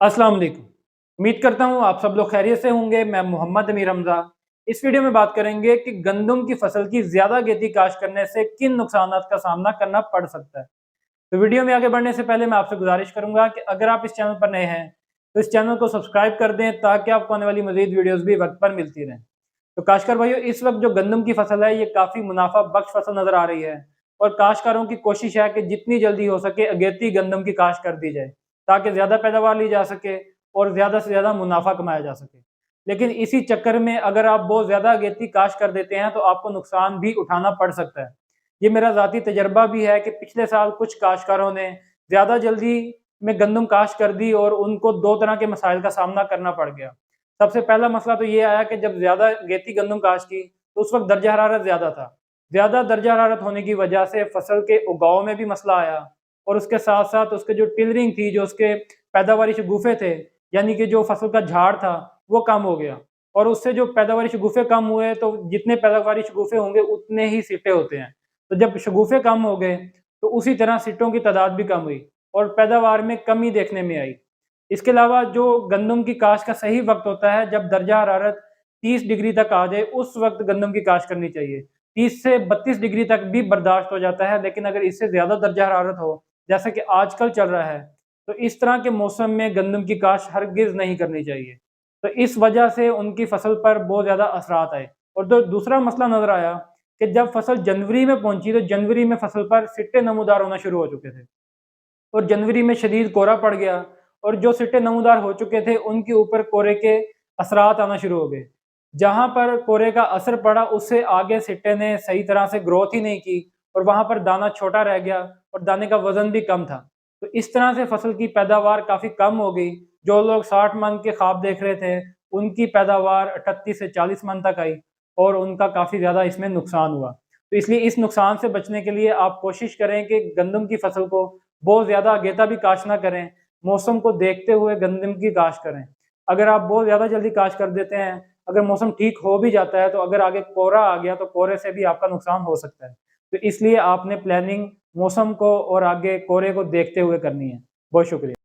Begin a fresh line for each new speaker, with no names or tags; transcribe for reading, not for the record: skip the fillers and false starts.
अस्सलाम वालेकुम। उम्मीद करता हूँ आप सब लोग खैरियत से होंगे। मैं मोहम्मद अमीर हमज़ा। इस वीडियो में बात करेंगे कि गंदम की फसल की ज़्यादा खेती काश्त करने से किन नुकसानात का सामना करना पड़ सकता है। तो वीडियो में आगे बढ़ने से पहले मैं आपसे गुजारिश करूंगा कि अगर आप इस चैनल पर नए हैं तो इस चैनल को सब्सक्राइब कर दें ताकि आपको आने वाली मज़ीद वीडियोज़ भी वक्त पर मिलती रहें। तो काश्तकार भाइयों, इस वक्त जो गंदम की फसल है ये काफ़ी मुनाफा बख्श फसल नज़र आ रही है और काश्तकारों की कोशिश है कि जितनी जल्दी हो सके अगेती गंदम की काश्त कर दी जाए ताकि ज़्यादा पैदावार ली जा सके और ज़्यादा से ज़्यादा मुनाफा कमाया जा सके। लेकिन इसी चक्कर में अगर आप बहुत ज़्यादा अगेती काश्त कर देते हैं तो आपको नुकसान भी उठाना पड़ सकता है। ये मेरा ज़ाती तजर्बा भी है कि पिछले साल कुछ काश्तकारों ने ज़्यादा जल्दी में गंदम काश्त कर दी और उनको दो तरह के मसाइल का सामना करना पड़ गया। सबसे पहला मसला तो ये आया कि जब ज़्यादा गेती गंदम काश्त की तो उस वक्त दर्जा हरारत ज़्यादा था। ज़्यादा दर्जा हरारत होने की वजह से फसल के उगाव में भी मसला आया और उसके साथ साथ उसके जो टिलरिंग थी, जो उसके पैदावारी शगुफ़े थे, यानी कि जो फसल का झाड़ था, वो कम हो गया और उससे जो पैदावारी शगुफ़े कम हुए तो जितने पैदावारी शगुफ़े होंगे उतने ही सिट्टे होते हैं। तो जब शगुफ़े कम हो गए तो उसी तरह सिट्टों की तादाद भी कम हुई और पैदावार में कमी देखने में आई। इसके अलावा जो गंदम की काश्त का सही वक्त होता है जब दर्जा हरारत 30 डिग्री तक आ जाए, उस वक्त गंदम की काश्त करनी चाहिए। 30 से 32 डिग्री तक भी बर्दाश्त हो जाता है, लेकिन अगर इससे ज़्यादा दर्जा हरारत हो जैसा कि आजकल चल रहा है तो इस तरह के मौसम में गंदम की काश्त हरगिज़ नहीं करनी चाहिए। तो इस वजह से उनकी फसल पर बहुत ज़्यादा असरात आए। और जो दूसरा मसला नज़र आया कि जब फसल जनवरी में पहुंची तो जनवरी में फसल पर सिट्टे नमूदार होना शुरू हो चुके थे और जनवरी में शदीद कोहरा पड़ गया और जो सिट्टे नमूदार हो चुके थे उनके ऊपर कोहरे के असरात आना शुरू हो गए। जहाँ पर कोहरे का असर पड़ा उससे आगे सिट्टे ने सही तरह से ग्रोथ ही नहीं की और वहाँ पर दाना छोटा रह गया और दाने का वजन भी कम था। तो इस तरह से फसल की पैदावार काफ़ी कम हो गई। जो लोग 60 मन के ख्वाब देख रहे थे उनकी पैदावार 38 से 40 मन तक आई और उनका काफ़ी ज़्यादा इसमें नुकसान हुआ। तो इसलिए इस नुकसान से बचने के लिए आप कोशिश करें कि गंदम की फसल को बहुत ज़्यादा अगेता भी काश्त ना करें, मौसम को देखते हुए गंदम की काश्त करें। अगर आप बहुत ज़्यादा जल्दी काश्त कर देते हैं, अगर मौसम ठीक हो भी जाता है तो अगर आगे कोहरा आ गया तो कोहरे से भी आपका नुकसान हो सकता है। तो इसलिए आपने प्लानिंग मौसम को और आगे कोहरे को देखते हुए करनी है। बहुत शुक्रिया।